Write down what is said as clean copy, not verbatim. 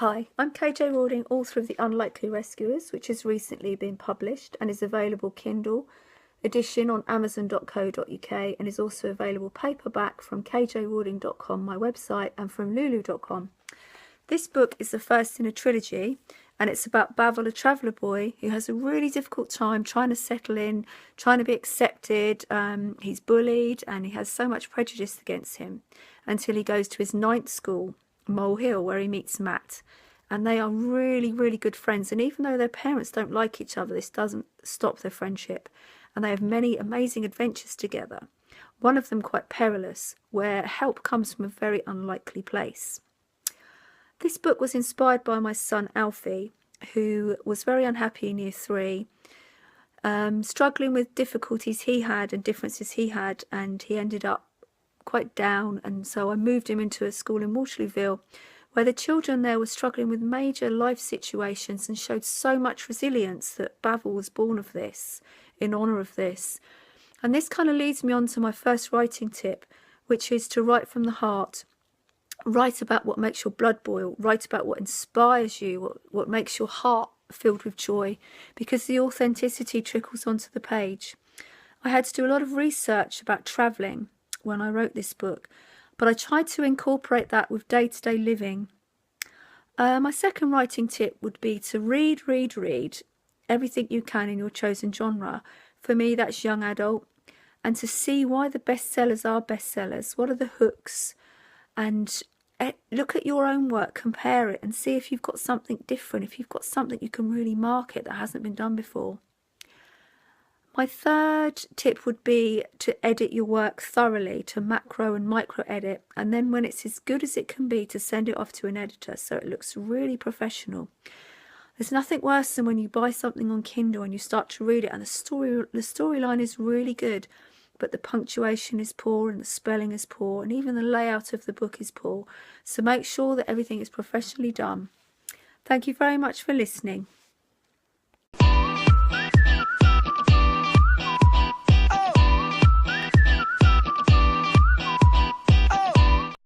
Hi, I'm KJ Rawding, author of The Unlikely Rescuers, which has recently been published and is available Kindle edition on amazon.co.uk and is also available paperback from kjrawding.com, my website, and from lulu.com. This book is the first in a trilogy, and it's about Bavol, a traveller boy who has a really difficult time trying to settle in, trying to be accepted. He's bullied and he has so much prejudice against him until he goes to his 9th school, Mole Hill, where he meets Matt. And they are really, really good friends. And even though their parents don't like each other, this doesn't stop their friendship. And they have many amazing adventures together. One of them quite perilous, where help comes from a very unlikely place. This book was inspired by my son Alfie, who was very unhappy in year 3, struggling with difficulties he had and differences he had, and he ended up quite down. And so I moved him into a school in Waterlooville, where the children there were struggling with major life situations and showed so much resilience that Bavol was born of this, in honour of this. And this kind of leads me on to my first writing tip, which is to write from the heart. Write about what makes your blood boil. Write about what inspires you, what makes your heart filled with joy, because the authenticity trickles onto the page. I had to do a lot of research about travelling when I wrote this book, but I tried to incorporate that with day-to-day living. My second writing tip would be to read everything you can in your chosen genre. For me, that's young adult, and to see why the bestsellers are bestsellers. What are the hooks? And look at your own work, compare it, and see if you've got something different, if you've got something you can really market that hasn't been done before. My third tip would be to edit your work thoroughly, to macro and micro edit, and then when it's as good as it can be, to send it off to an editor so it looks really professional. There's nothing worse than when you buy something on Kindle and you start to read it and the storyline is really good, but the punctuation is poor and the spelling is poor and even the layout of the book is poor. So make sure that everything is professionally done. Thank you very much for listening.